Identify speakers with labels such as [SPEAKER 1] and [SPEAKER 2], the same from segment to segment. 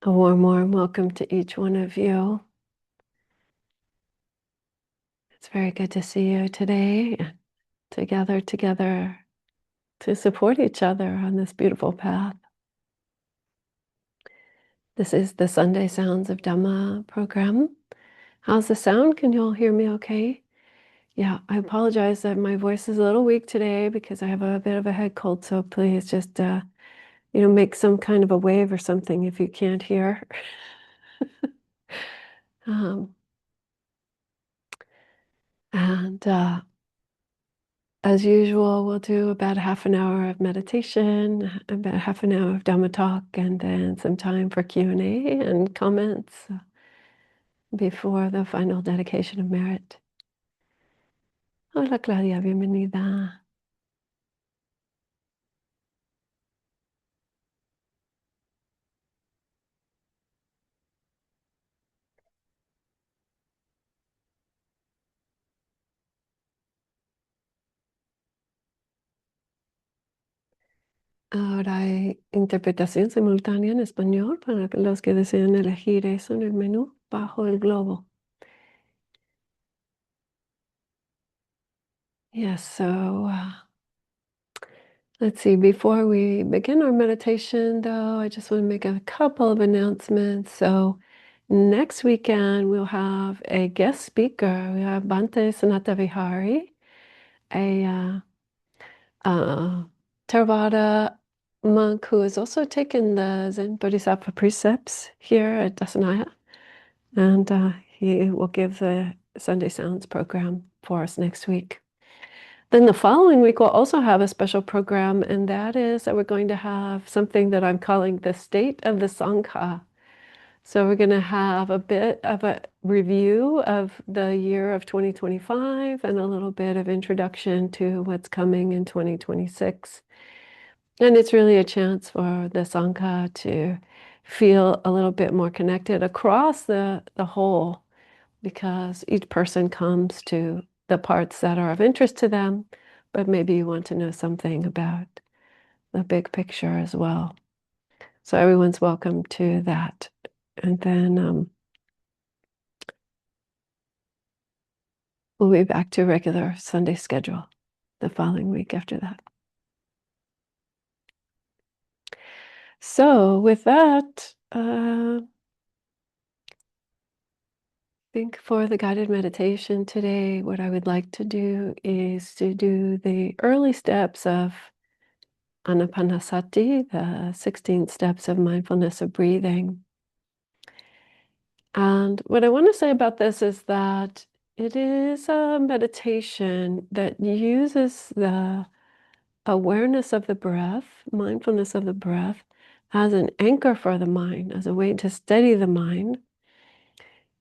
[SPEAKER 1] A warm welcome to each one of you. It's very good to see you today, together to support each other on this beautiful path. This is the Sunday Sounds of Dhamma program. How's the sound? Can you all hear me okay? Yeah, I apologize that my voice is a little weak today because I have a bit of a head cold, so please just make some kind of a wave or something if you can't hear. um, and As usual, we'll do about half an hour of meditation, about half an hour of Dhamma talk, and then some time for Q&A and comments before the final dedication of merit. Hola Claudia, bienvenida. Ahora hay interpretación simultánea en español para los que deseen elegir eso en el menú bajo el globo. Yes, so let's see, before we begin our meditation, though, I just want to make a couple of announcements. So next weekend, we'll have a guest speaker. We have Bhante Sanata Vihari, a Theravada monk who has also taken the Zen Bodhisattva precepts here at Dassanaya. And he will give the Sunday Sounds program for us next week. Then the following week, we'll also have a special program, and that is that we're going to have something that I'm calling the State of the Sangha. So we're going to have a bit of a review of the year of 2025 and a little bit of introduction to what's coming in 2026. And it's really a chance for the Sangha to feel a little bit more connected across the whole, because each person comes to the parts that are of interest to them, but maybe you want to know something about the big picture as well. So everyone's welcome to that. And then we'll be back to regular Sunday schedule the following week after that. So with that, I think for the guided meditation today, what I would like to do is to do the early steps of Anapanasati, the 16 steps of mindfulness of breathing. And what I want to say about this is that it is a meditation that uses the awareness of the breath, mindfulness of the breath, as an anchor for the mind, as a way to steady the mind.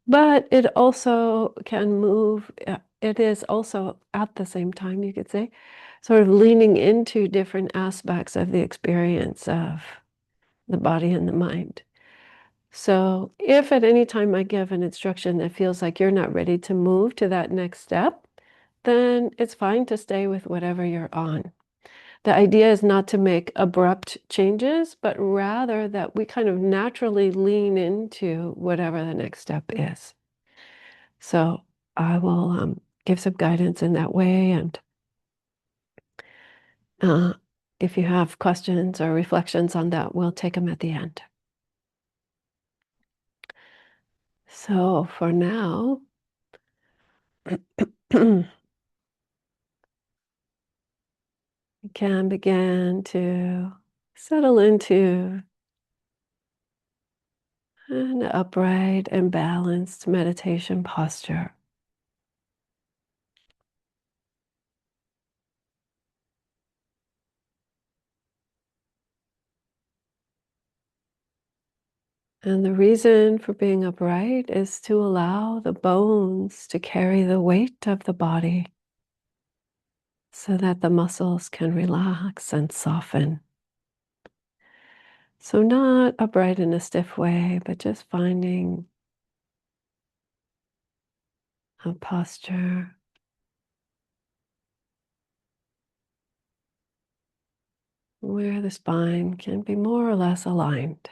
[SPEAKER 1] But it also can move, it is also at the same time, you could say, sort of leaning into different aspects of the experience of the body and the mind. So if at any time I give an instruction that feels like you're not ready to move to that next step, then it's fine to stay with whatever you're on. The idea is not to make abrupt changes, but rather that we kind of naturally lean into whatever the next step is. So I will give some guidance in that way. And if you have questions or reflections on that, we'll take them at the end. So for now, you can begin to settle into an upright and balanced meditation posture. And the reason for being upright is to allow the bones to carry the weight of the body so that the muscles can relax and soften. So not upright in a stiff way, but just finding a posture where the spine can be more or less aligned.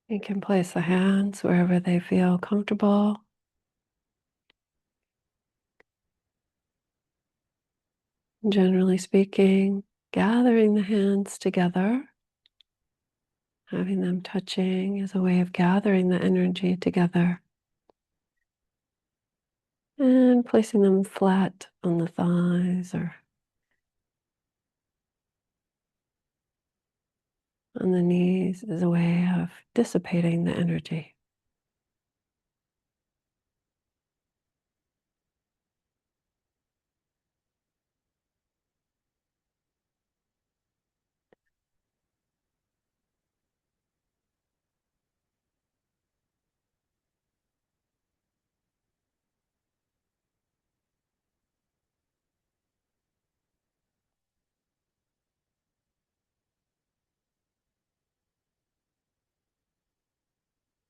[SPEAKER 1] You can place the hands wherever they feel comfortable. Generally speaking, gathering the hands together, having them touching is a way of gathering the energy together and placing them flat on the thighs or on the knees is a way of dissipating the energy.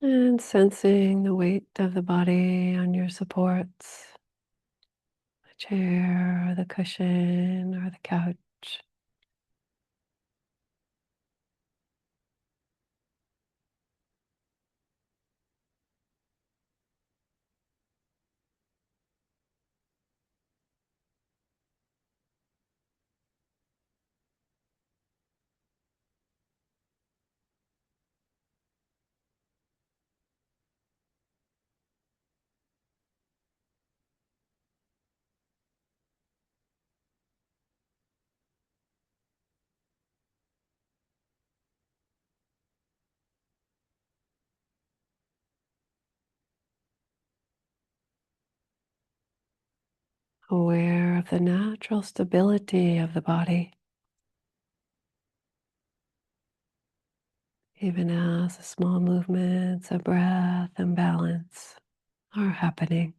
[SPEAKER 1] And sensing the weight of the body on your supports, the chair or the cushion or the couch. Aware of the natural stability of the body, even as the small movements of breath and balance are happening.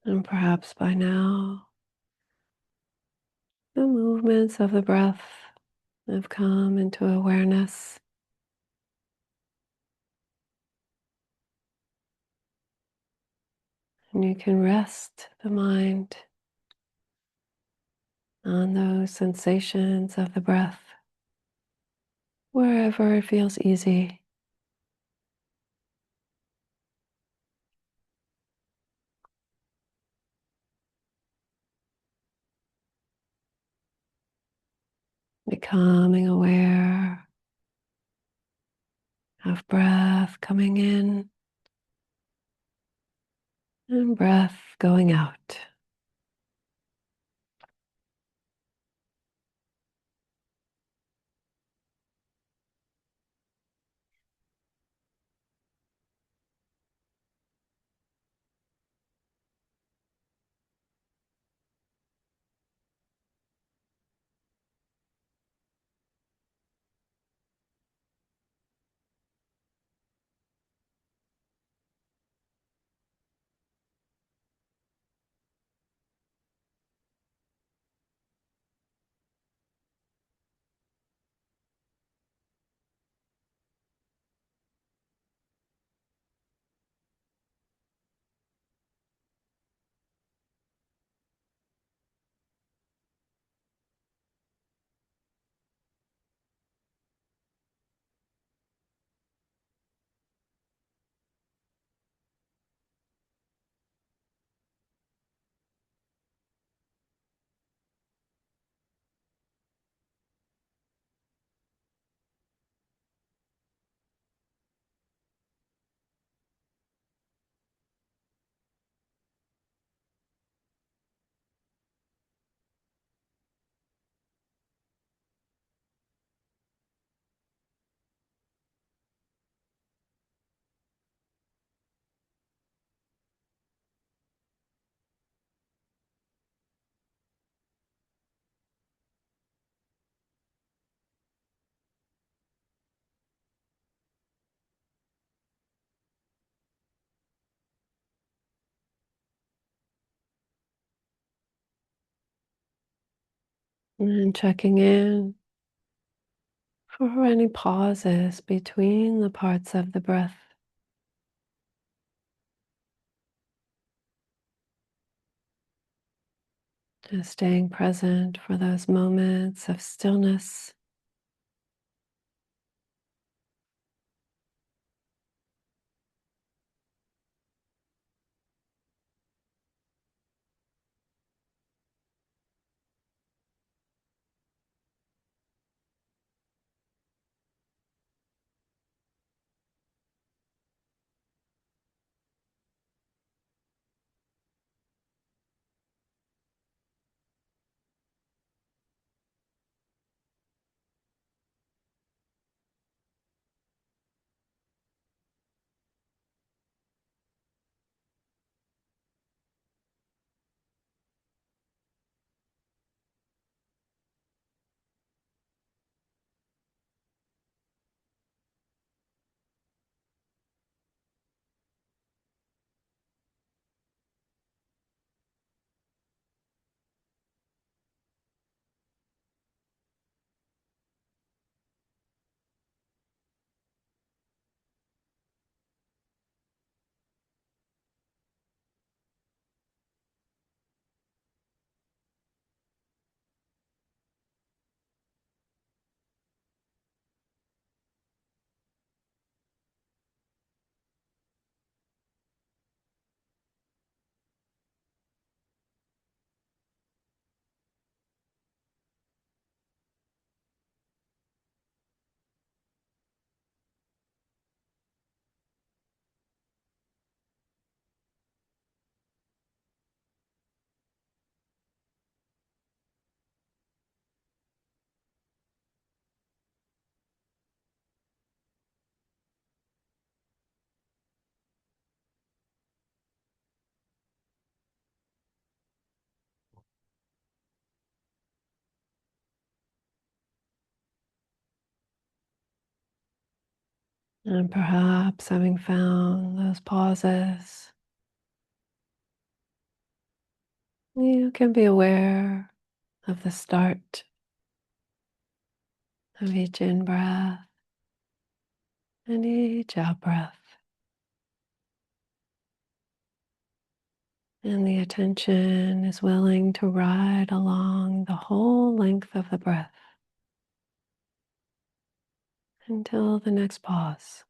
[SPEAKER 1] And perhaps by now, the movements of the breath have come into awareness. And you can rest the mind on those sensations of the breath wherever it feels easy. Becoming aware of breath coming in and breath going out. And checking in for any pauses between the parts of the breath. Just staying present for those moments of stillness. And perhaps having found those pauses, you can be aware of the start of each in-breath and each out-breath. And the attention is willing to ride along the whole length of the breath until the next pause.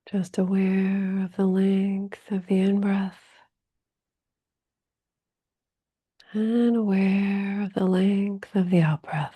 [SPEAKER 1] Just aware of the length of the in-breath and aware of the length of the out-breath.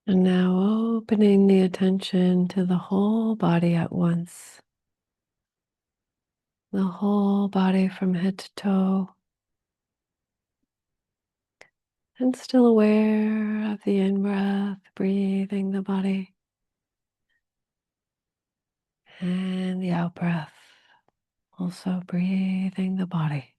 [SPEAKER 1] And now opening the attention to the whole body at once. The whole body from head to toe. And still aware of the in-breath, breathing the body. And the out-breath, also breathing the body.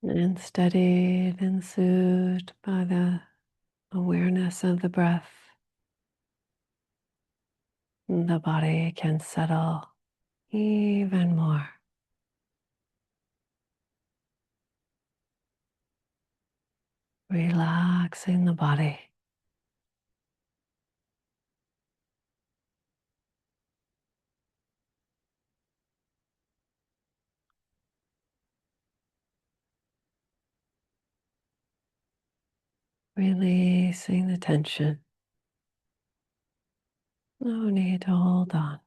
[SPEAKER 1] And steadied and soothed by the awareness of the breath, the body can settle even more, relaxing the body. Releasing the tension. No need to hold on.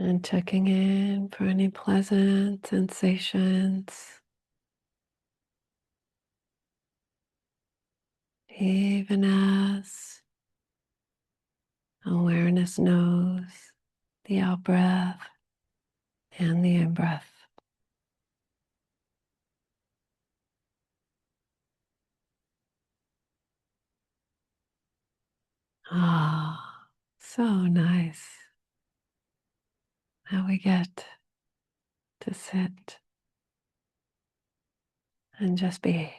[SPEAKER 1] And checking in for any pleasant sensations, even as awareness knows the out breath and the in breath. Ah, so nice how we get to sit and just be.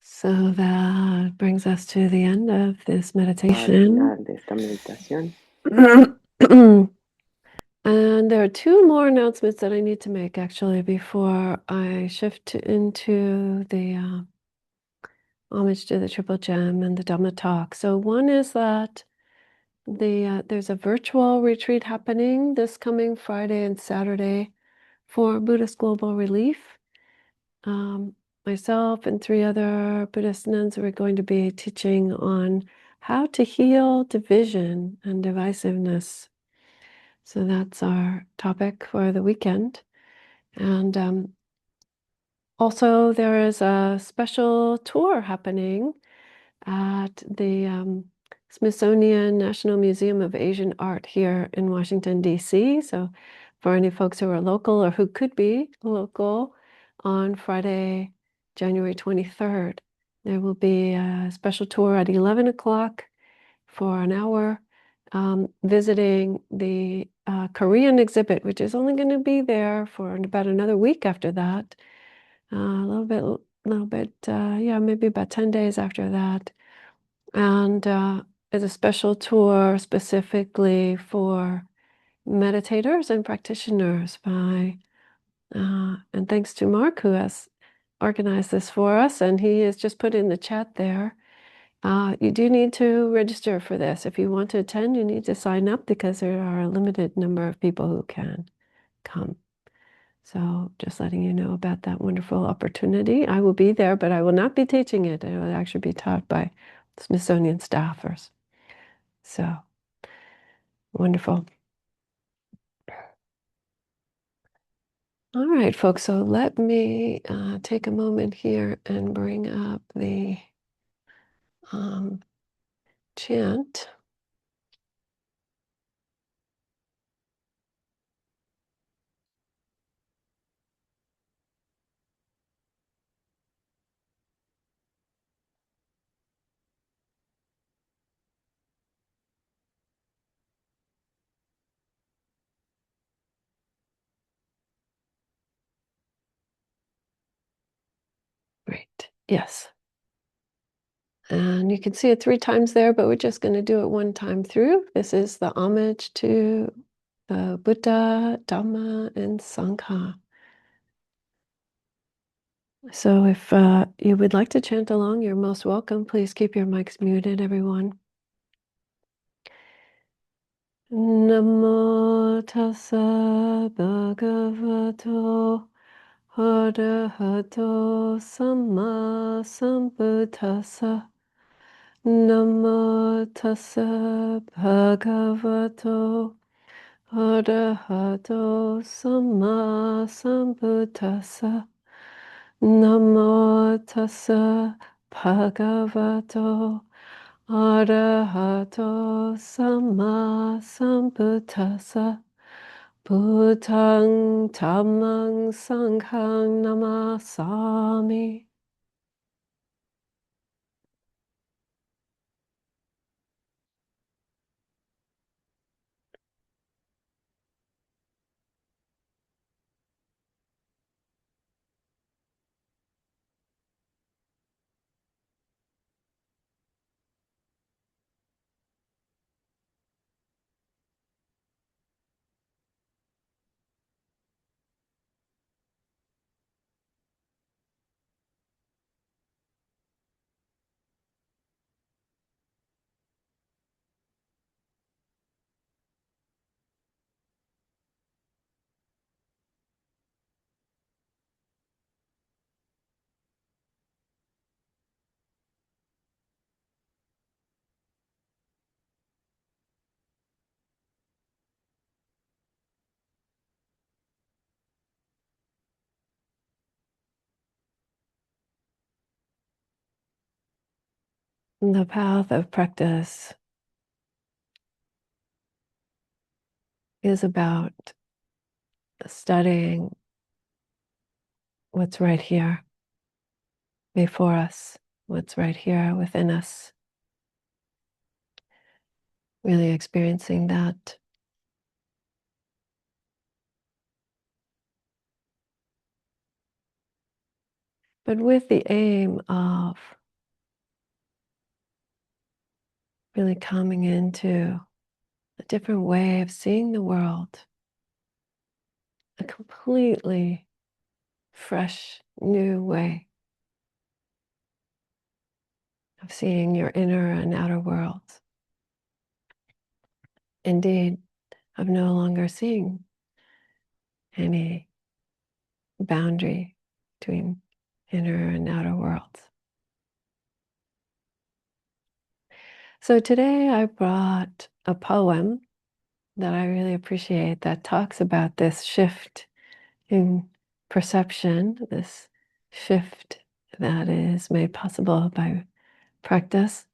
[SPEAKER 1] So that brings us to the end of this meditation.
[SPEAKER 2] Al final de esta meditación.
[SPEAKER 1] And there are two more announcements that I need to make actually before I shift into the homage to the Triple Gem and the Dhamma talk. So one is that there's a virtual retreat happening this coming Friday and Saturday for Buddhist Global Relief. Myself and three other Buddhist nuns are going to be teaching on how to heal division and divisiveness. So that's our topic for the weekend. And also there is a special tour happening at the Smithsonian National Museum of Asian Art here in Washington, D.C. So for any folks who are local or who could be local, on Friday, January 23rd, there will be a special tour at 11 o'clock for an hour, visiting the Korean exhibit, which is only going to be there for about another week after that, a little bit, yeah, maybe about 10 days after that. And it's a special tour specifically for meditators and practitioners and thanks to Mark, who has organized this for us, and he has just put in the chat there. You do need to register for this. If you want to attend, you need to sign up because there are a limited number of people who can come. So just letting you know about that wonderful opportunity. I will be there, but I will not be teaching it. It will actually be taught by Smithsonian staffers. So wonderful. All right, folks. So let me take a moment here and bring up the chant. Great. Yes. And you can see it 3 times there, but we're just going to do it one time through. This is the homage to the Buddha, Dhamma, and Sangha. So if you would like to chant along, you're most welcome. Please keep your mics muted, everyone. Namo tassa bhagavato arahato samma sambuddhassa. Namo tassa bhagavato arahato samma sambuddhassa. Namo tassa bhagavato arahato samma sambuddhassa. Buddhang dhammang sanghang namasami. The path of practice is about studying what's right here before us, what's right here within us, really experiencing that. But with the aim of really coming into a different way of seeing the world, a completely fresh, new way of seeing your inner and outer worlds. Indeed, of no longer seeing any boundary between inner and outer worlds. So today I brought a poem that I really appreciate that talks about this shift in perception, this shift that is made possible by practice.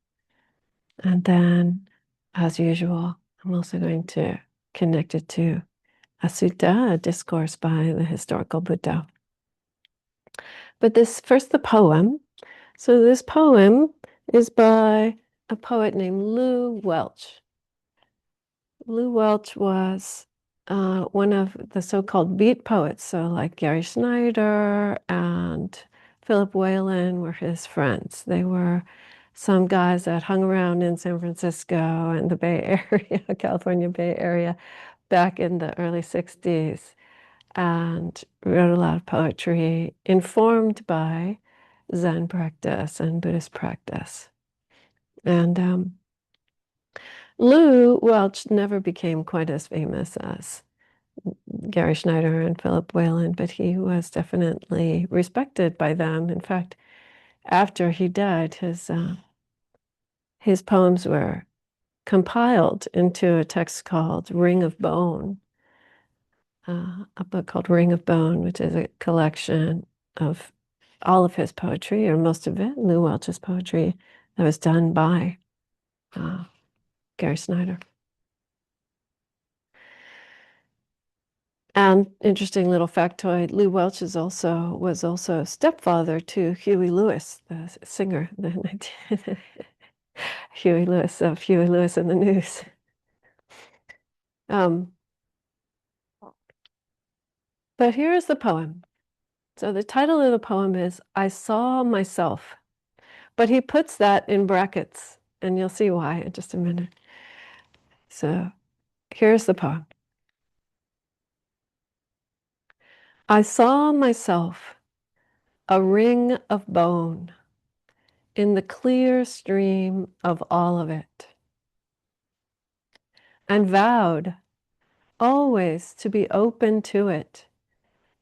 [SPEAKER 1] And then, as usual, I'm also going to connect it to a sutta, a discourse by the historical Buddha. But this first, the poem. So this poem is by a poet named Lew Welch. Lew Welch was one of the so-called beat poets. So like Gary Snyder and Philip Whalen were his friends. They were some guys that hung around in San Francisco and the Bay Area, California Bay Area, back in the early 60s, and wrote a lot of poetry informed by Zen practice and Buddhist practice. And Lew Welch never became quite as famous as Gary Snyder and Philip Whalen, but he was definitely respected by them. In fact, after he died, his poems were compiled into a text called Ring of Bone, a book called Ring of Bone, which is a collection of all of his poetry, or most of it, Lew Welch's poetry, that was done by Gary Snyder. And interesting little factoid, Lew Welch was also stepfather to Huey Lewis, the singer, Huey Lewis of Huey Lewis and the News. But here is the poem. So the title of the poem is I Saw Myself, but he puts that in brackets, and you'll see why in just a minute. So here's the poem. I saw myself a ring of bone in the clear stream of all of it, and vowed always to be open to it,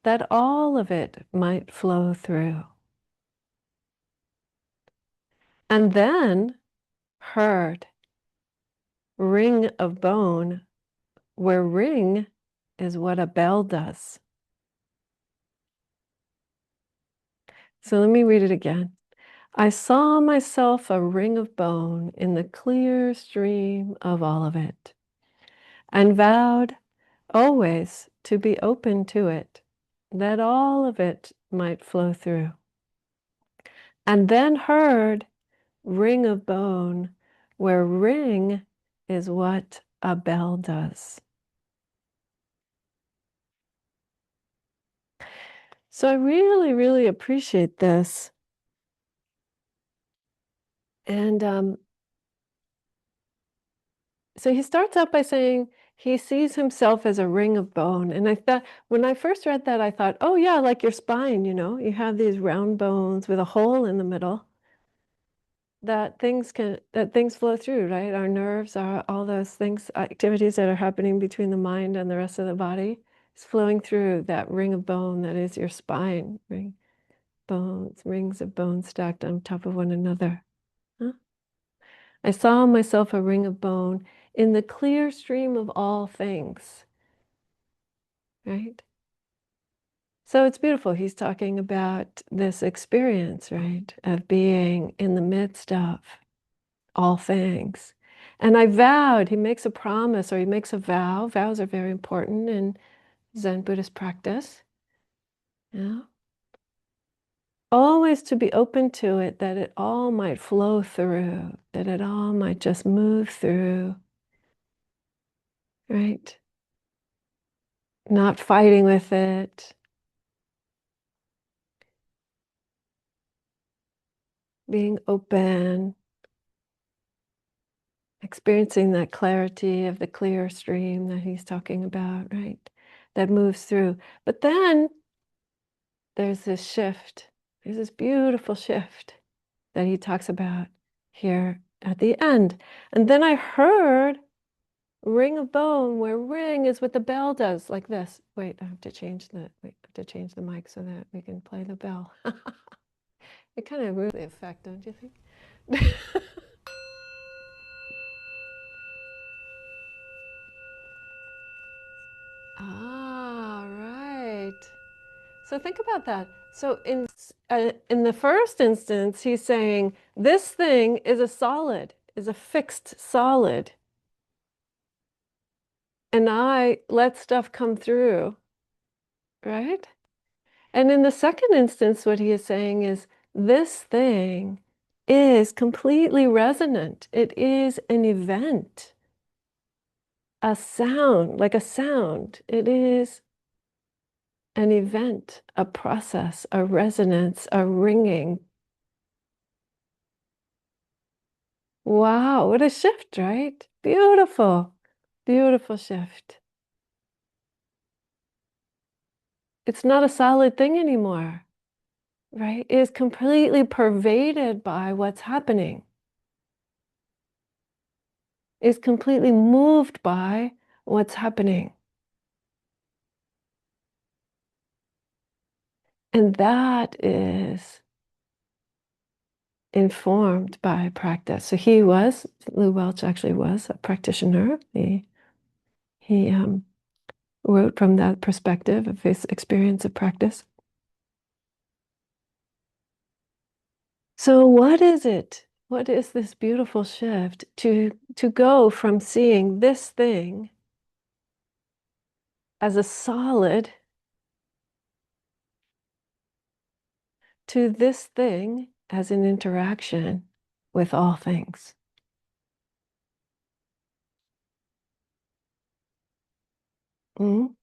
[SPEAKER 1] that all of it might flow through. And then heard ring of bone, where ring is what a bell does. So let me read it again. I saw myself a ring of bone in the clear stream of all of it, and vowed always to be open to it, that all of it might flow through. And then heard ring of bone, where ring is what a bell does. So I really, really appreciate this. And so he starts out by saying he sees himself as a ring of bone. And I thought, when I first read that, I thought, oh, yeah, like your spine, you have these round bones with a hole in the middle that things flow through, right? Our nerves, all those things, activities that are happening between the mind and the rest of the body is flowing through that ring of bone that is your spine, rings of bone stacked on top of one another. Huh? I saw myself a ring of bone in the clear stream of all things, right? So it's beautiful. He's talking about this experience, right, of being in the midst of all things. And I vowed, he makes a promise or he makes a vow. Vows are very important in Zen Buddhist practice. Yeah. Always to be open to it, that it all might flow through, that it all might just move through, right? Not fighting with it, being open, experiencing that clarity of the clear stream that he's talking about, right? That moves through. But then there's this shift. There's this beautiful shift that he talks about here at the end. And then I heard ring of bone, where ring is what the bell does, like this. Wait, I have to change the mic so that we can play the bell. It kind of ruins the effect, don't you think? Ah, right. So think about that. So in the first instance, he's saying this thing is a solid, is a fixed solid, and I let stuff come through, right? And in the second instance, what he is saying is this thing is completely resonant. It is an event, a sound, like a sound. It is an event, a process, a resonance, a ringing. Wow, what a shift, right? Beautiful, beautiful shift. It's not a solid thing anymore, right? It is completely pervaded by what's happening. It's completely moved by what's happening. And that is informed by practice. So Lew Welch actually was a practitioner. He wrote from that perspective of his experience of practice. So what is it? What is this beautiful shift to go from seeing this thing as a solid to this thing as an interaction with all things? Mm?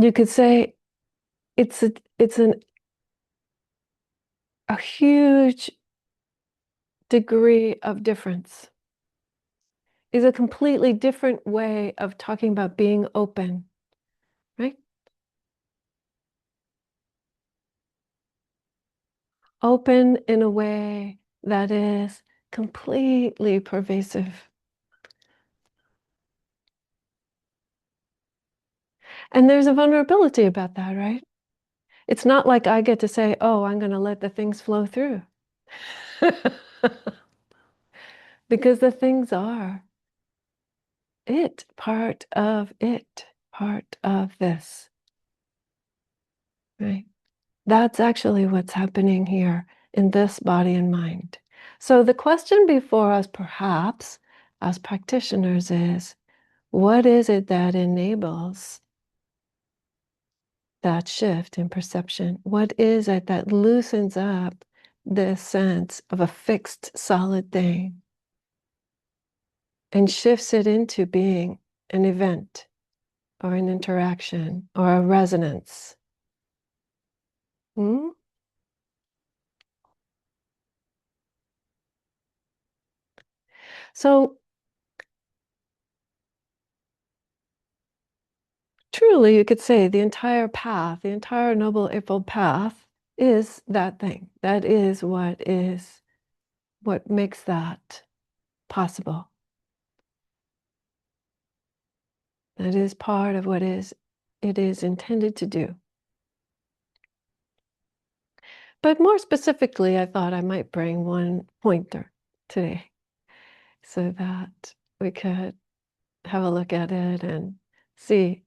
[SPEAKER 1] You could say it's a huge degree of difference, is a completely different way of talking about being open, right? Open in a way that is completely pervasive. And there's a vulnerability about that, right? It's not like I get to say, oh, I'm going to let the things flow through. Because the things are part of this, right? That's actually what's happening here in this body and mind. So the question before us, perhaps, as practitioners is, what is it that enables that shift in perception? What is it that loosens up this sense of a fixed, solid thing and shifts it into being an event or an interaction or a resonance? Hmm? So truly, you could say the entire path, the entire Noble Eightfold Path is that thing. That is what makes that possible. That is part of what it is intended to do. But more specifically, I thought I might bring one pointer today so that we could have a look at it and see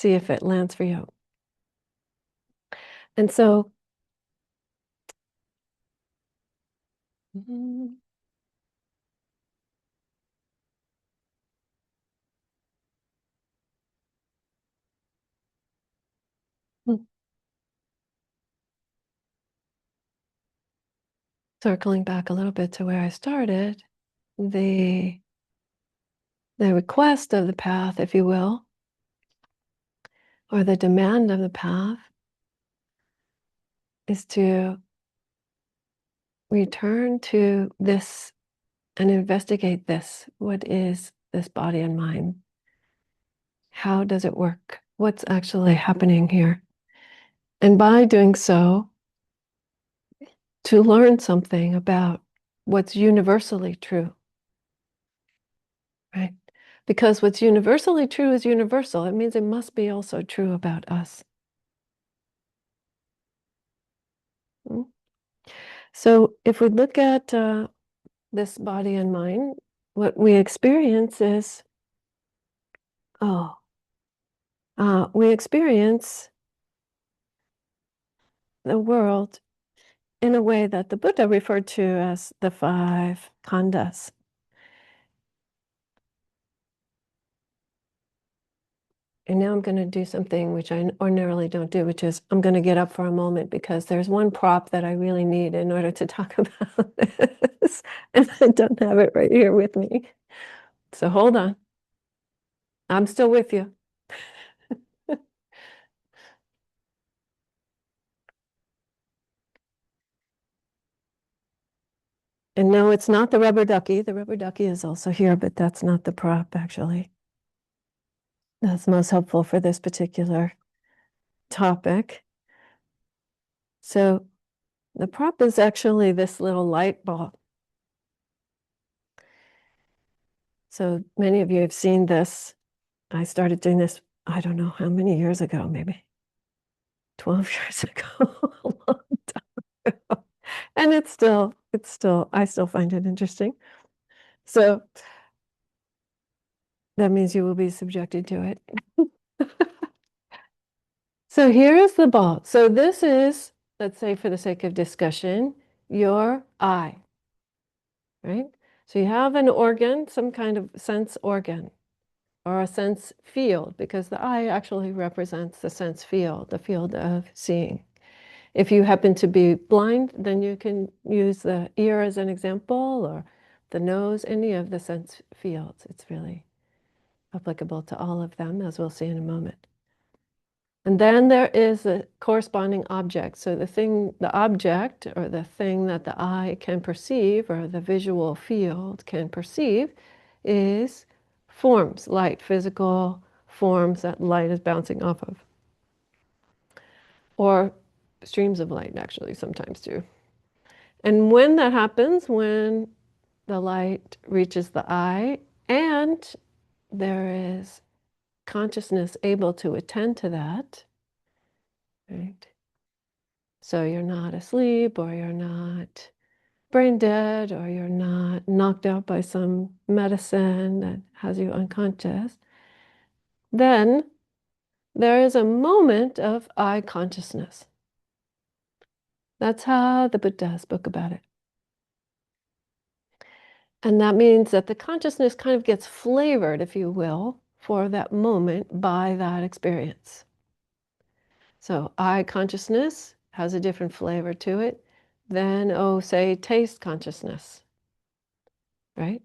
[SPEAKER 1] if it lands for you. And so, circling back a little bit to where I started, the request of the path, if you will, or the demand of the path, is to return to this and investigate this. What is this body and mind? How does it work? What's actually happening here? And by doing so, to learn something about what's universally true, right? Because what's universally true is universal. It means it must be also true about us. Mm. So if we look at this body and mind, what we experience is, we experience the world in a way that the Buddha referred to as the five khandhas. And now I'm going to do something which I ordinarily don't do, which is I'm going to get up for a moment because there's one prop that I really need in order to talk about this. And I don't have it right here with me. So hold on. I'm still with you. And no, it's not the rubber ducky. The rubber ducky is also here, but that's not the prop, actually. That's most helpful for this particular topic. So the prop is actually this little light bulb. So many of you have seen this. I started doing this, I don't know how many years ago, maybe 12 years ago, a long time ago. And I still find it interesting. So that means you will be subjected to it. So here is the ball. So this is, let's say for the sake of discussion, your eye, right? So you have an organ, some kind of sense organ or a sense field, because the eye actually represents the sense field, the field of seeing. If you happen to be blind, then you can use the ear as an example or the nose, any of the sense fields. It's really applicable to all of them, as we'll see in a moment. And then there is a corresponding object. So the object or the thing that the eye can perceive or the visual field can perceive is forms, light, physical forms that light is bouncing off of. Or streams of light, actually, sometimes too. And when that happens, when the light reaches the eye and there is consciousness able to attend to that, right? So you're not asleep, or you're not brain dead, or you're not knocked out by some medicine that has you unconscious, then there is a moment of eye consciousness. That's how the Buddha spoke about it. And that means that the consciousness kind of gets flavored, if you will, for that moment by that experience. So eye consciousness has a different flavor to it than, say, taste consciousness, right?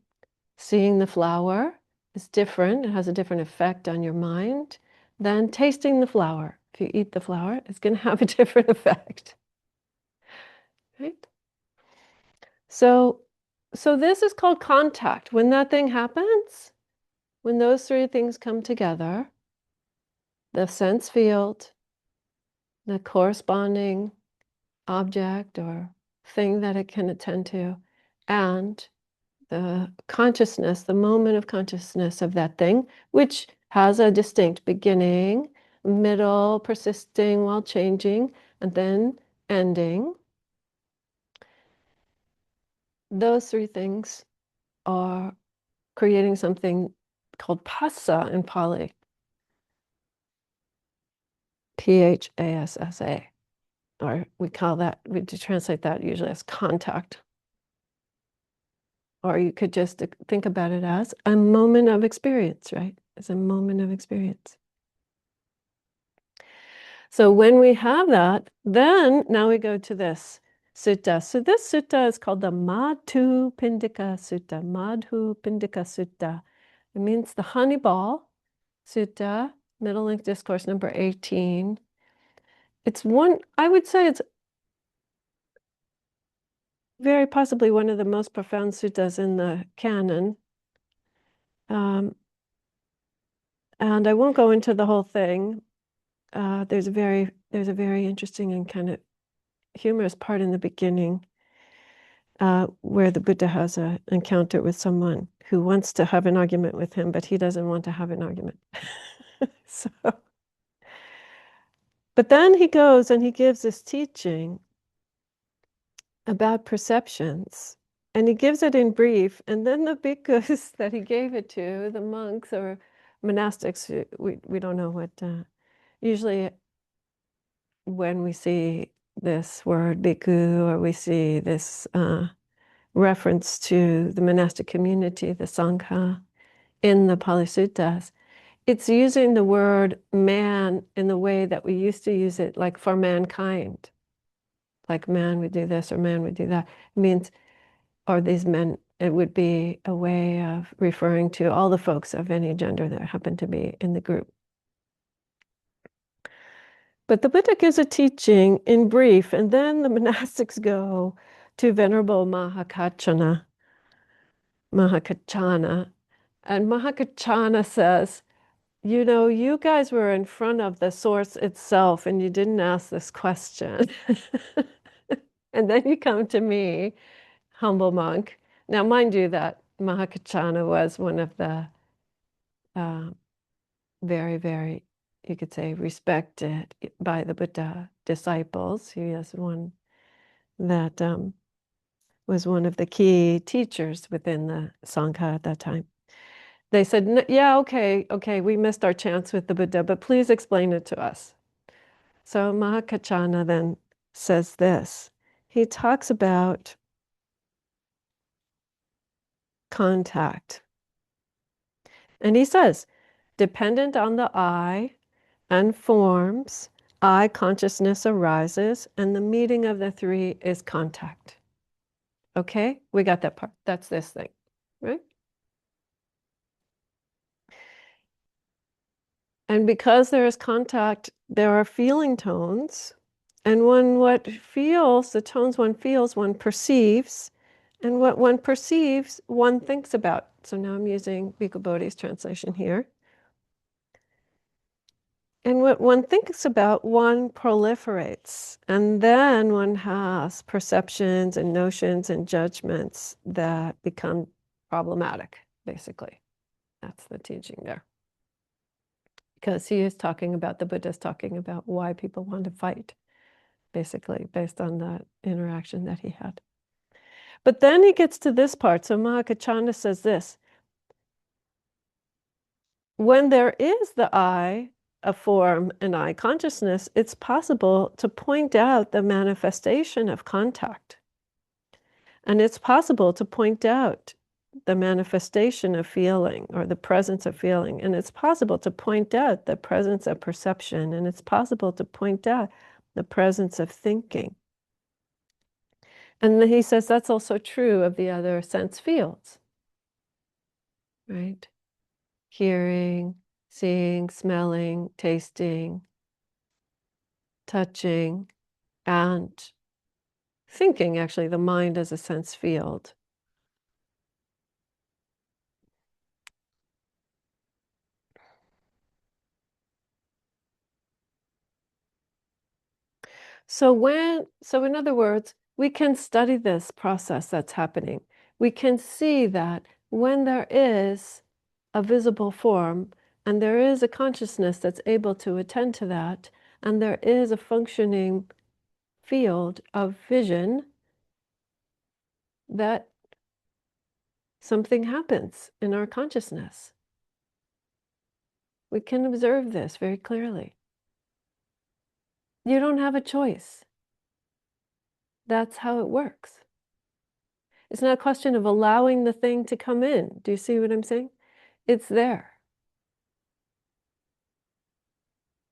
[SPEAKER 1] Seeing the flower is different. It has a different effect on your mind than tasting the flower. If you eat the flower, it's going to have a different effect, right? So this is called contact. When that thing happens, when those three things come together, the sense field, the corresponding object or thing that it can attend to, and the consciousness, the moment of consciousness of that thing, which has a distinct beginning, middle, persisting while changing, and then ending. Those three things are creating something called phassa in Pali. Phassa. Or we translate that usually as contact. Or you could just think about it as a moment of experience, right? As a moment of experience. So when we have that, then now we go to this sutta. So this sutta is called the Madhu Pindika Sutta. Madhu Pindika Sutta. It means the honey ball sutta, Middle Length Discourse number 18. It's I would say it's very possibly one of the most profound suttas in the canon. And I won't go into the whole thing. There's a very interesting and kind of humorous part in the beginning where the Buddha has an encounter with someone who wants to have an argument with him, but he doesn't want to have an argument. But then he goes and he gives this teaching about perceptions, and he gives it in brief. And then the bhikkhus that he gave it to, the monks or monastics, we don't know what. Usually, when we see this word bhikkhu, or we see this reference to the monastic community, the Sangha, in the Pali Suttas, it's using the word man in the way that we used to use it, like for mankind. Like man would do this or man would do that. It means, or these men, it would be a way of referring to all the folks of any gender that happen to be in the group. But the Buddha gives a teaching in brief, and then the monastics go to Venerable Mahakachana. And Mahakachana says, you guys were in front of the source itself and you didn't ask this question. And then you come to me, humble monk. Now, mind you, that Mahakachana was one of the very, very, you could say, respected by the Buddha disciples. He is one that was one of the key teachers within the Sangha at that time. They said, yeah, okay, we missed our chance with the Buddha, but please explain it to us. So Mahakachana then says this. He talks about contact. And he says, dependent on the eye and forms, eye consciousness arises, and the meeting of the three is contact. Okay, we got that part. That's this thing, right? And because there is contact, there are feeling tones. And what feels, the tones one feels, one perceives. And what one perceives, one thinks about. So now I'm using Bhikkhu Bodhi's translation here. And what one thinks about, one proliferates. And then one has perceptions and notions and judgments that become problematic, basically. That's the teaching there. Because he is talking about, the Buddha is talking about why people want to fight, basically, based on that interaction that he had. But then he gets to this part. So Mahakachana says this: when there is the I, a form, and I consciousness, it's possible to point out the manifestation of contact. And it's possible to point out the manifestation of feeling or the presence of feeling. And it's possible to point out the presence of perception. And it's possible to point out the presence of thinking. And then he says that's also true of the other sense fields, right? Hearing, seeing, smelling, tasting, touching, and thinking, actually, the mind as a sense field. So in other words, we can study this process that's happening. We can see that when there is a visible form and there is a consciousness that's able to attend to that, and there is a functioning field of vision, that something happens in our consciousness. We can observe this very clearly. You don't have a choice. That's how it works. It's not a question of allowing the thing to come in. Do you see what I'm saying? It's there.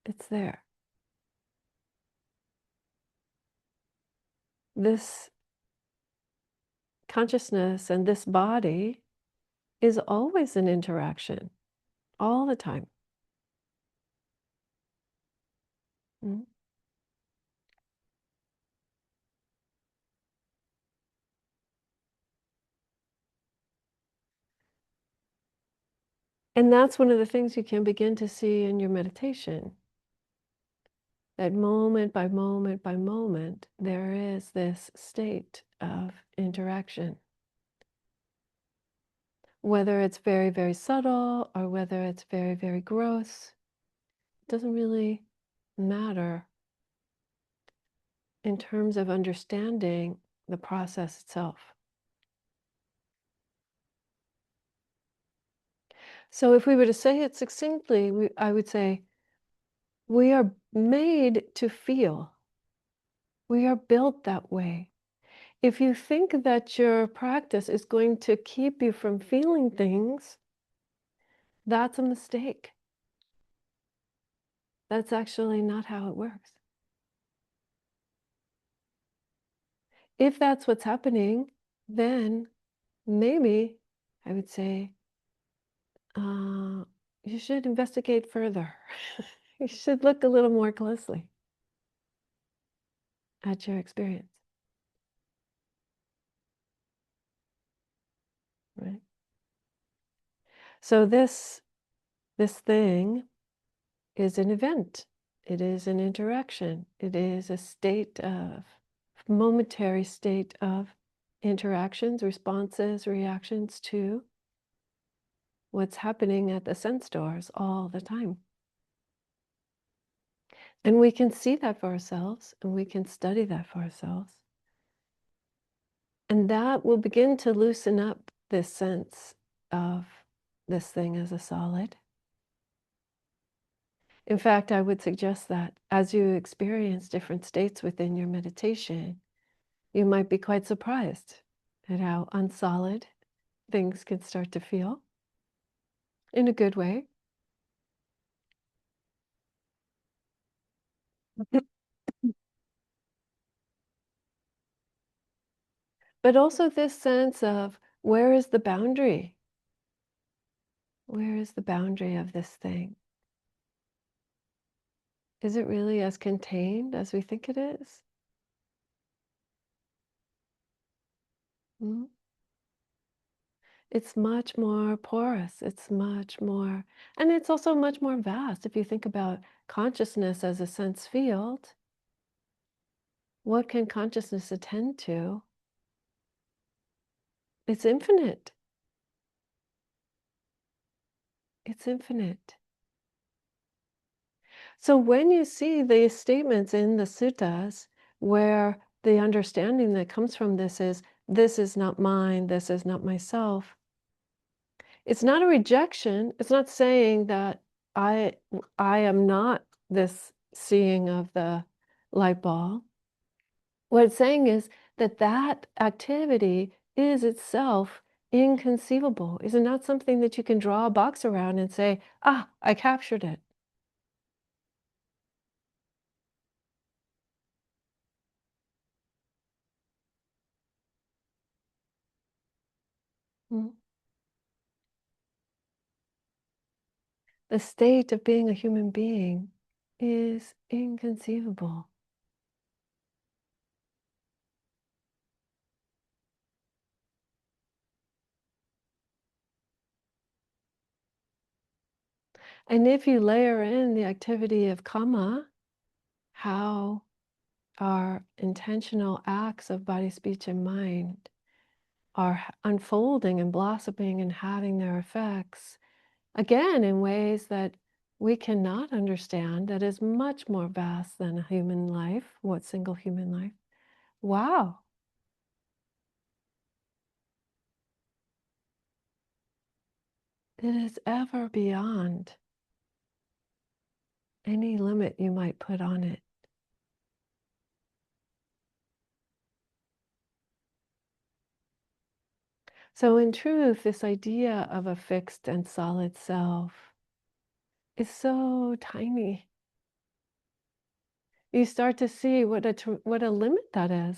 [SPEAKER 1] It's there. This consciousness and this body is always an interaction, all the time. Mm. And that's one of the things you can begin to see in your meditation. That moment by moment by moment, there is this state of interaction. Whether it's very, very subtle or whether it's very, very gross, it doesn't really matter in terms of understanding the process itself. So if we were to say it succinctly, I would say, we are made to feel. We are built that way. If you think that your practice is going to keep you from feeling things, that's a mistake. That's actually not how it works. If that's what's happening, then maybe I would say you should investigate further. You should look a little more closely at your experience. Right? So this thing is an event. It is an interaction. It is a state of, momentary state of interactions, responses, reactions to what's happening at the sense doors all the time. And we can see that for ourselves, and we can study that for ourselves. And that will begin to loosen up this sense of this thing as a solid. In fact, I would suggest that as you experience different states within your meditation, you might be quite surprised at how unsolid things can start to feel in a good way. But also this sense of, where is the boundary? Where is the boundary of this thing? Is it really as contained as we think it is? Mm? It's much more porous. It's much more, and it's also much more vast. If you think about consciousness as a sense field, what can consciousness attend to? It's infinite. It's infinite. So when you see the statements in the suttas where the understanding that comes from this is not mine, this is not myself, it's not a rejection. It's not saying that I I am not this seeing of the light ball. What it's saying is that that activity is itself inconceivable. Is it not something that you can draw a box around and say, ah, I captured it? Mm. The state of being a human being is inconceivable. And if you layer in the activity of karma, how our intentional acts of body, speech, and mind are unfolding and blossoming and having their effects, again, in ways that we cannot understand, that is much more vast than a human life, what single human life. Wow, it is ever beyond any limit you might put on it. So, in truth, this idea of a fixed and solid self is so tiny. You start to see what a limit that is,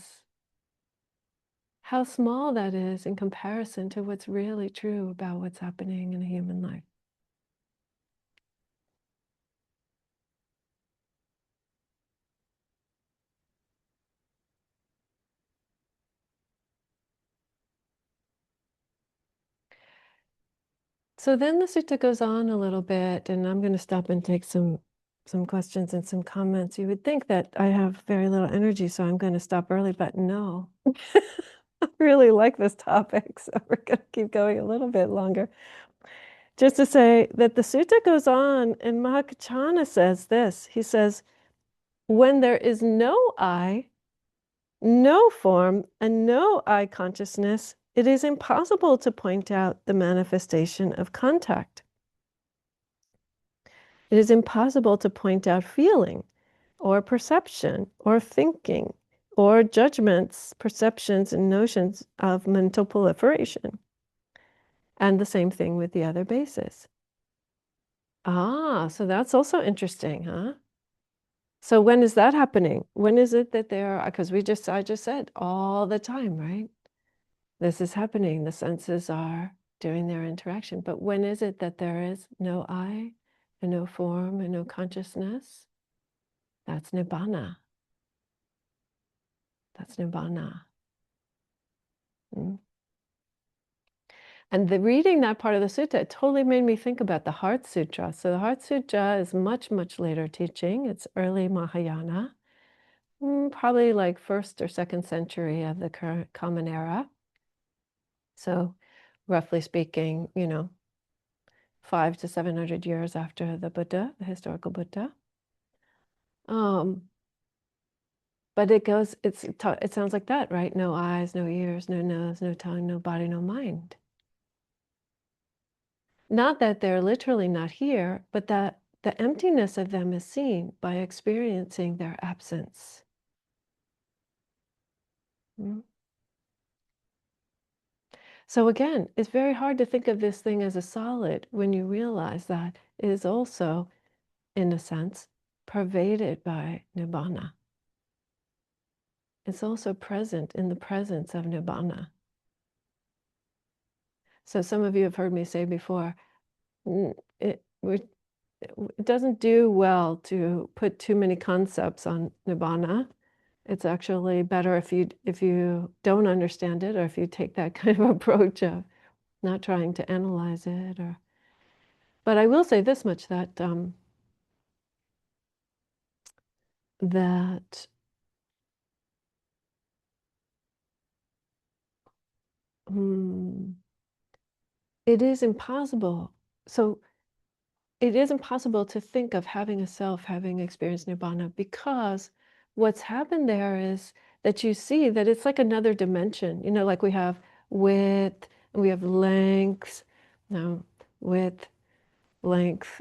[SPEAKER 1] how small that is in comparison to what's really true about what's happening in a human life. So then the sutta goes on a little bit, and I'm going to stop and take some questions and some comments. You would think that I have very little energy, so I'm going to stop early, but no. I really like this topic, so we're going to keep going a little bit longer. Just to say that the sutta goes on, and Mahakachana says this. He says, when there is no I, no form, and no I consciousness, it is impossible to point out the manifestation of contact. It is impossible to point out feeling, or perception, or thinking, or judgments, perceptions, and notions of mental proliferation. And the same thing with the other bases. Ah, so that's also interesting, huh? So when is that happening? When is it that they're, because I just said all the time, right? This is happening. The senses are doing their interaction. But when is it that there is no I and no form and no consciousness? That's Nibbana. That's Nibbana. Mm. And the reading that part of the sutta, it totally made me think about the Heart Sutra. So the Heart Sutra is much, much later teaching. It's early Mahayana, probably like first or second century of the current Common Era. So roughly speaking, 500 to 700 years after the Buddha, the historical Buddha. Um, but it sounds like that, right? No eyes, no ears, no nose, no tongue, no body, no mind. Not that they're literally not here, but that the emptiness of them is seen by experiencing their absence. Mm. So again, it's very hard to think of this thing as a solid when you realize that it is also, in a sense, pervaded by Nibbana. It's also present in the presence of Nibbana. So some of you have heard me say before, it, it doesn't do well to put too many concepts on Nibbana. It's actually better if you don't understand it, or if you take that kind of approach of not trying to analyze it. But I will say this much, that that it is impossible. So it is impossible to think of having a self having experienced Nibbana, because what's happened there is that you see that it's like another dimension. Like we have width, and we have length, no, width, length,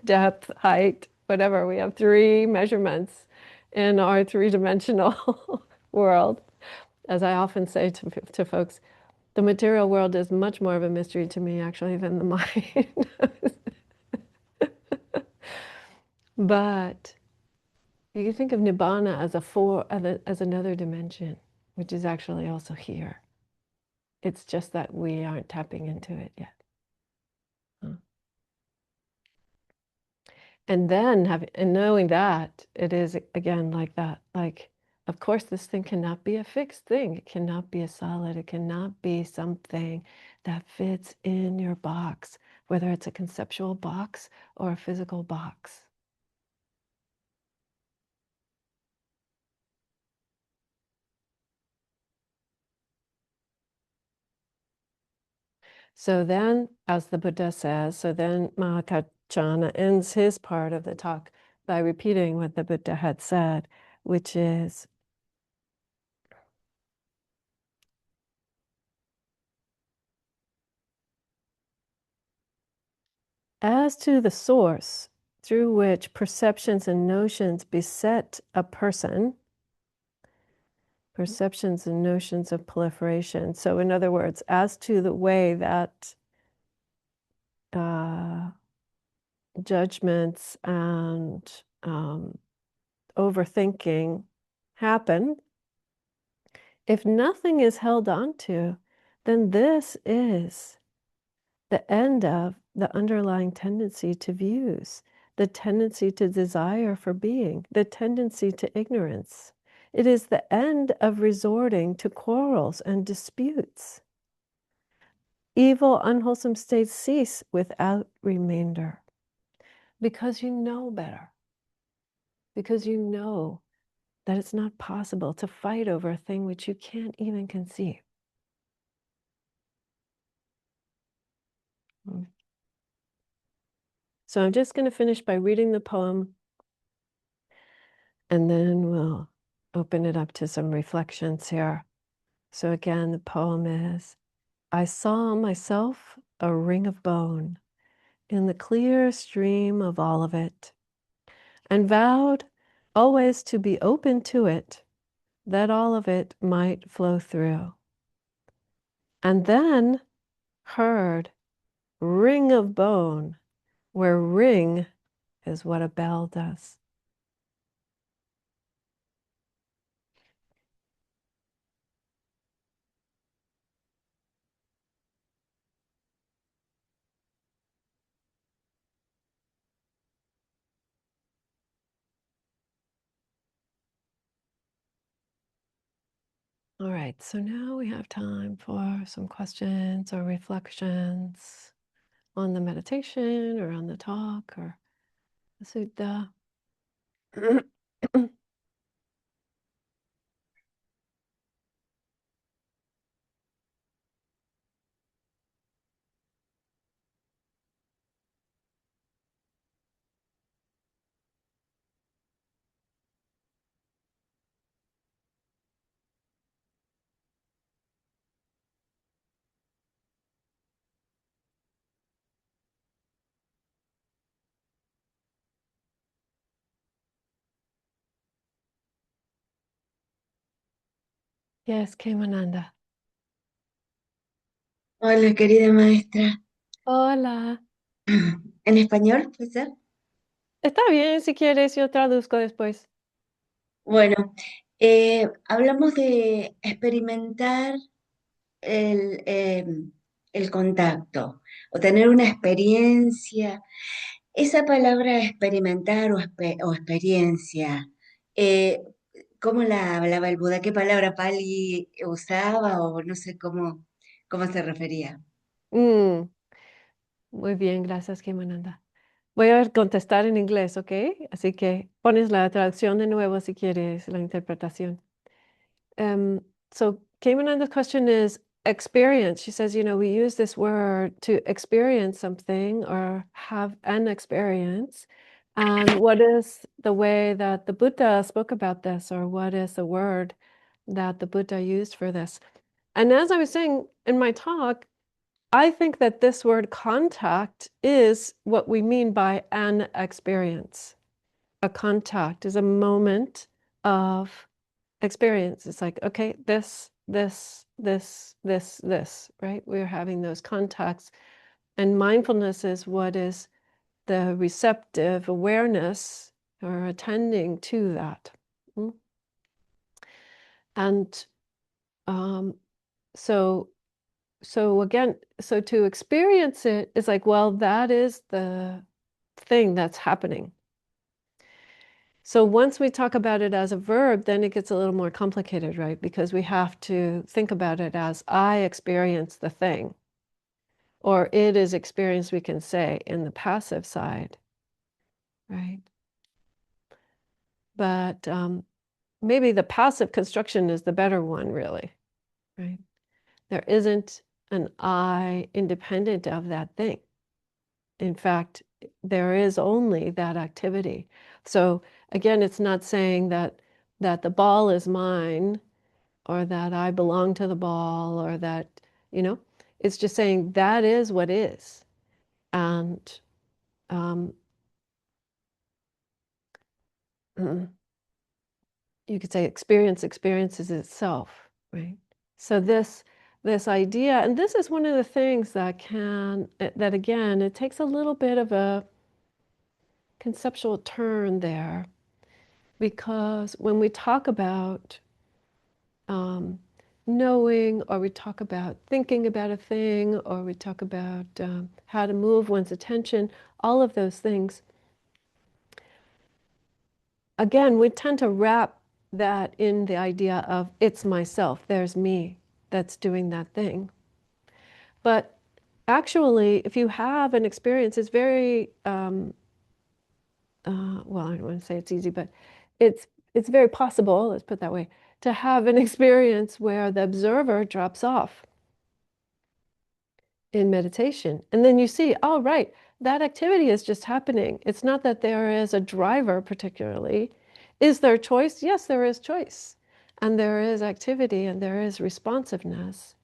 [SPEAKER 1] depth, height, whatever. We have 3 measurements in our 3-dimensional world. As I often say to folks, the material world is much more of a mystery to me, actually, than the mind. But you can think of Nibbana as another dimension, which is actually also here. It's just that we aren't tapping into it yet. And then knowing that it is, again, like that, like, of course, this thing cannot be a fixed thing. It cannot be a solid. It cannot be something that fits in your box, whether it's a conceptual box or a physical box. So then, as the Buddha says, so then Mahakachana ends his part of the talk by repeating what the Buddha had said, which is, as to the source through which perceptions and notions beset a person, perceptions and notions of proliferation. So in other words, as to the way that judgments and overthinking happen, if nothing is held on to, then this is the end of the underlying tendency to views, the tendency to desire for being, the tendency to ignorance. It is the end of resorting to quarrels and disputes. Evil, unwholesome states cease without remainder, because you know better, because you know that it's not possible to fight over a thing which you can't even conceive. So I'm just going to finish by reading the poem, and then we'll open it up to some reflections here. So again, the poem is, I saw myself a ring of bone in the clear stream of all of it, and vowed always to be open to it, that all of it might flow through. And then heard ring of bone, where ring is what a bell does. All right, so now we have time for some questions or reflections on the meditation or on the talk or the sutta. Yes, Kemananda.
[SPEAKER 2] Hola, querida maestra.
[SPEAKER 1] Hola.
[SPEAKER 2] ¿En español, puede ser?
[SPEAKER 1] Está bien, si quieres, yo traduzco después.
[SPEAKER 2] Bueno, hablamos de experimentar el contacto o tener una experiencia esa palabra experimentar o experiencia, eh, ¿cómo la hablaba el Buda? ¿Qué palabra Pali usaba o no sé cómo se refería?
[SPEAKER 1] Mm, muy bien, gracias, Kimananda. Voy a contestar en inglés, ¿ok? Así que pones la traducción de nuevo si quieres, la interpretación. So Kemananda's question is experience. She says, we use this word to experience something or have an experience. And what is the way that the Buddha spoke about this, or what is the word that the Buddha used for this? And as I was saying in my talk, I think that this word contact is what we mean by an experience. A contact is a moment of experience. It's like, okay, this, right? We're having those contacts. And mindfulness is what is the receptive awareness or attending to that. And um, so again, so to experience it is like, well, that is the thing that's happening. So once we talk about it as a verb, then it gets a little more complicated, right? Because we have to think about it as I experience the thing, or it is experienced, we can say, in the passive side, right? But maybe the passive construction is the better one, really, right? There isn't an I independent of that thing. In fact, there is only that activity. So again, it's not saying that the ball is mine or that I belong to the ball or that, it's just saying that is what is. And um, you could say experiences itself, right? So this idea, and this is one of the things that again, it takes a little bit of a conceptual turn there, because when we talk about knowing, or we talk about thinking about a thing, or we talk about how to move one's attention, all of those things, again, we tend to wrap that in the idea of it's myself, there's me that's doing that thing. But actually, if you have an experience, it's very, well, I don't want to say it's easy, but it's very possible, let's put it that way, to have an experience where the observer drops off in meditation. And then you see, oh, right, that activity is just happening. It's not that there is a driver particularly. Is there choice? Yes, there is choice. And there is activity and there is responsiveness.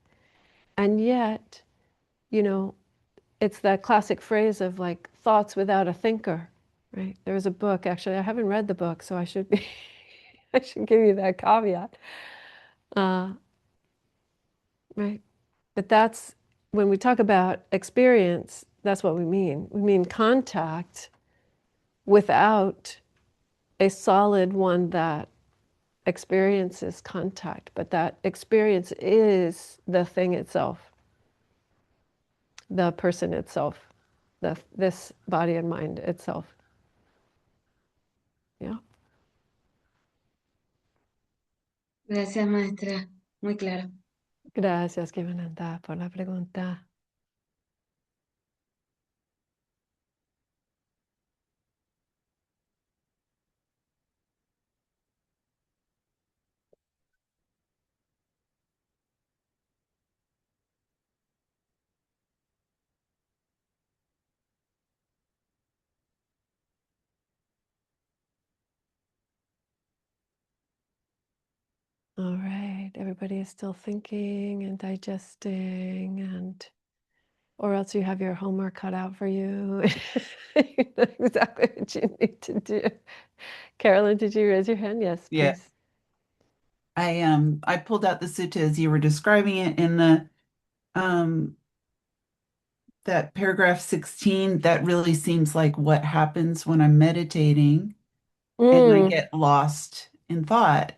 [SPEAKER 1] And yet, it's that classic phrase of like thoughts without a thinker, right? There was a book, actually, I haven't read the book, so I should be, I should give you that caveat. Uh, right? But that's when we talk about experience, that's what we mean. We mean contact without a solid one that experiences contact, but that experience is the thing itself, the person itself, this body and mind itself. Yeah.
[SPEAKER 2] Gracias, maestra. Muy claro.
[SPEAKER 1] Gracias, Kimananda, por la pregunta. All right, everybody is still thinking and digesting, and or else you have your homework cut out for you. You know exactly what you need to do. Carolyn, did you raise your hand? Yes,
[SPEAKER 3] Yeah,
[SPEAKER 1] please.
[SPEAKER 3] I pulled out the sutta as you were describing it in the um that paragraph 16. That really seems like what happens when I'm meditating and I
[SPEAKER 1] Mm,
[SPEAKER 3] get lost in thought.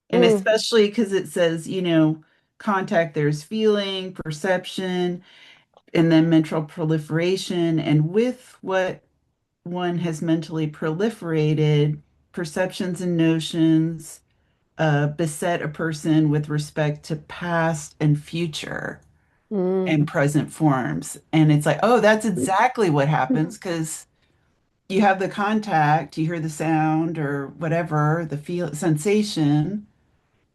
[SPEAKER 3] And
[SPEAKER 1] mm,
[SPEAKER 3] especially because it says, contact, there's feeling, perception, and then mental proliferation. And with what one has mentally proliferated perceptions and notions, beset a person with respect to past and future
[SPEAKER 1] Mm.
[SPEAKER 3] and present forms. And it's like, oh, that's exactly what happens because you have the contact, you hear the sound or whatever, the feel sensation.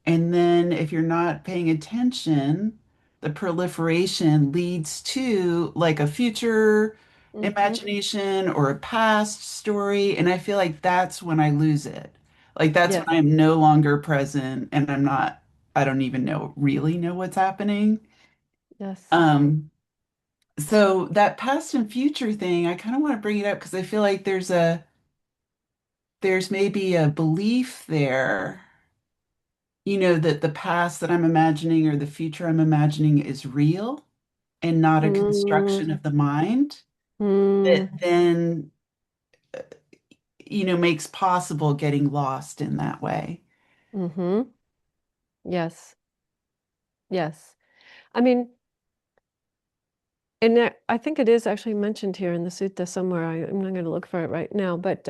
[SPEAKER 3] And then if you're not paying attention, the proliferation leads to like a future
[SPEAKER 1] Mhm.
[SPEAKER 3] imagination or a past story. And I feel like that's when I lose it. Like that's when
[SPEAKER 1] Yes.
[SPEAKER 3] I'm no longer present and I don't even really know what's happening.
[SPEAKER 1] Yes.
[SPEAKER 3] Um, so that past and future thing, I kind of want to bring it up because I feel like there's maybe a belief there, that the past that I'm imagining or the future I'm imagining is real and not a construction
[SPEAKER 1] Mm.
[SPEAKER 3] of the mind
[SPEAKER 1] Mm.
[SPEAKER 3] that then, makes possible getting lost in that way.
[SPEAKER 1] Mhm. Yes. Yes. I mean, and I think it is actually mentioned here in the sutta somewhere. I'm not going to look for it right now, but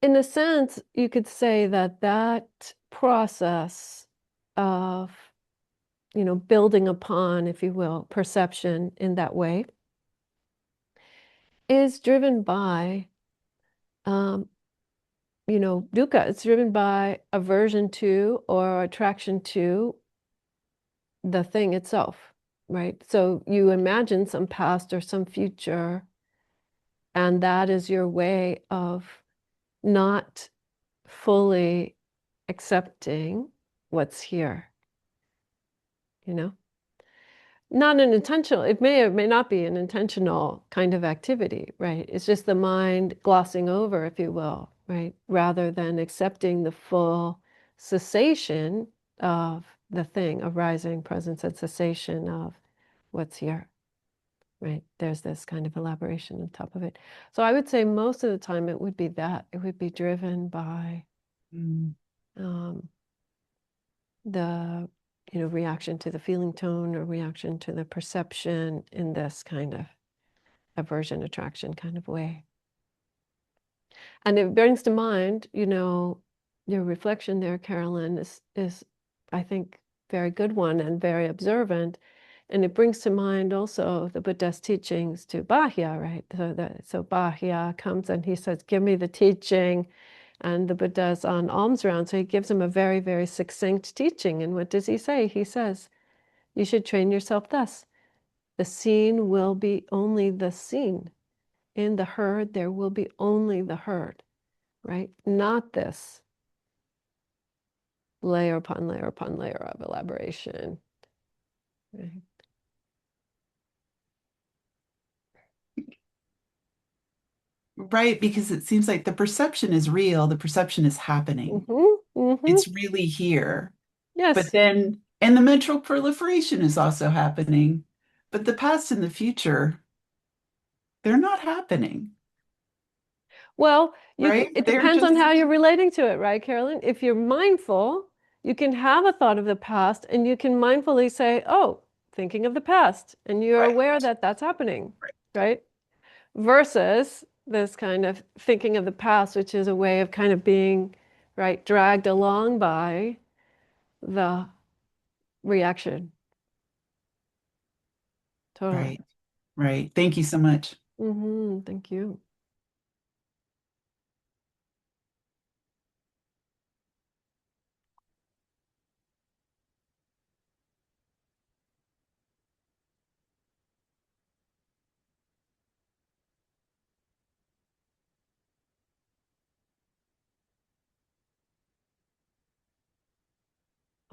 [SPEAKER 1] in a sense, you could say that that process of, building upon, if you will, perception in that way is driven by, um, dukkha. It's driven by aversion to or attraction to the thing itself, right? So you imagine some past or some future, and that is your way of not fully accepting what's here, you know? Not an intentional, it may or may not be an intentional kind of activity, right? It's just the mind glossing over, if you will, right? Rather than accepting the full cessation of the thing, arising, presence, and cessation of what's here, right? There's this kind of elaboration on top of it. So I would say most of the time it would be that. It would be driven by
[SPEAKER 3] Mm.
[SPEAKER 1] um, the reaction to the feeling tone or reaction to the perception in this kind of aversion attraction kind of way. And it brings to mind, your reflection there, Carolyn, is I think very good one and very observant. And it brings to mind also the Buddha's teachings to Bahya, right? So Bahya comes and he says, give me the teaching. And the Buddha's on alms round, so he gives him a very, very succinct teaching. And what does he say? He says, you should train yourself thus. The seen will be only the seen. In the herd, there will be only the herd, right? Not this layer upon layer upon layer of elaboration. Right?
[SPEAKER 3] Right, because it seems like the perception is real, the perception is happening.
[SPEAKER 1] Mm-hmm, mm-hmm.
[SPEAKER 3] It's really here. But
[SPEAKER 1] Yes.
[SPEAKER 3] then, and the mental proliferation is also happening. But the past and the future, they're not happening,
[SPEAKER 1] Well,
[SPEAKER 3] right?
[SPEAKER 1] it
[SPEAKER 3] They're
[SPEAKER 1] depends on
[SPEAKER 3] just
[SPEAKER 1] how you're relating to it, right, Carolyn? If you're mindful, you can have a thought of the past and you can mindfully say, oh, thinking of the past, and you're
[SPEAKER 3] right,
[SPEAKER 1] aware that that's happening,
[SPEAKER 3] right,
[SPEAKER 1] right? Versus this kind of thinking of the past, which is a way of kind of being, right, dragged along by the reaction. Totally.
[SPEAKER 3] right, right. Thank you so much.
[SPEAKER 1] Thank you.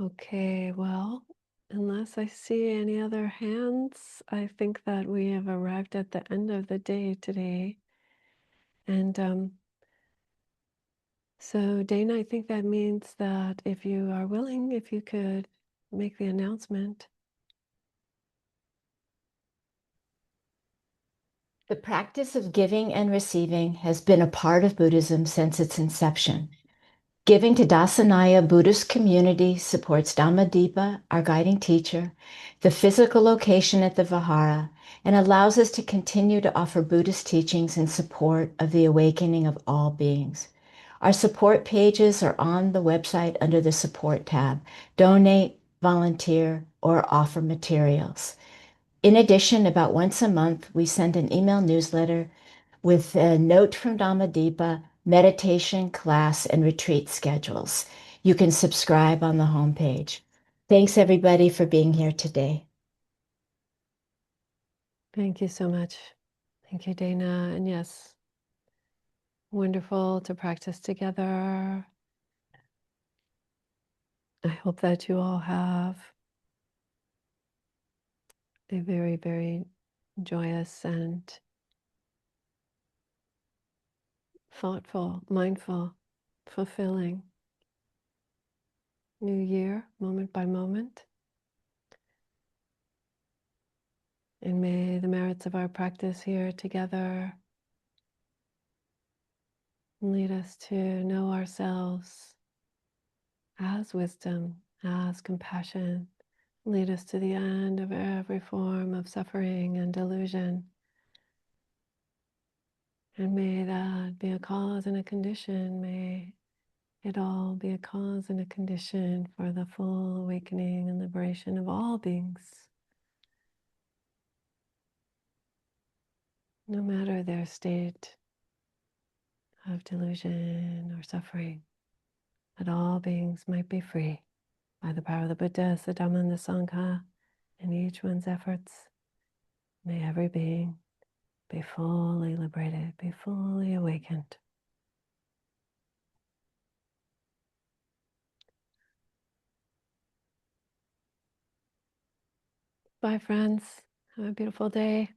[SPEAKER 1] Okay, well, unless I see any other hands, I think that we have arrived at the end of the day today. And so, Dana, I think that means that if you are willing, if you could make the announcement.
[SPEAKER 4] The practice of giving and receiving has been a part of Buddhism since its inception. Giving to Dassanaya Buddhist Community supports Dhammadīpā, our guiding teacher, the physical location at the vihara, and allows us to continue to offer Buddhist teachings in support of the awakening of all beings. Our support pages are on the website under the support tab. Donate, volunteer, or offer materials. In addition, about once a month, we send an email newsletter with a note from Dhammadīpā, meditation, class, and retreat schedules. You can subscribe on the homepage. Thanks, everybody, for being here today.
[SPEAKER 1] Thank you so much. Thank you, Dana. And yes, wonderful to practice together. I hope that you all have a very, very joyous and thoughtful, mindful, fulfilling new year, moment by moment. And may the merits of our practice here together lead us to know ourselves as wisdom, as compassion, lead us to the end of every form of suffering and delusion. And may that be a cause and a condition. May it all be a cause and a condition for the full awakening and liberation of all beings, no matter their state of delusion or suffering, that all beings might be free by the power of the Buddha, the Dhamma, and the Sangha, and each one's efforts. May every being be fully liberated, be fully awakened. Bye, friends. Have a beautiful day.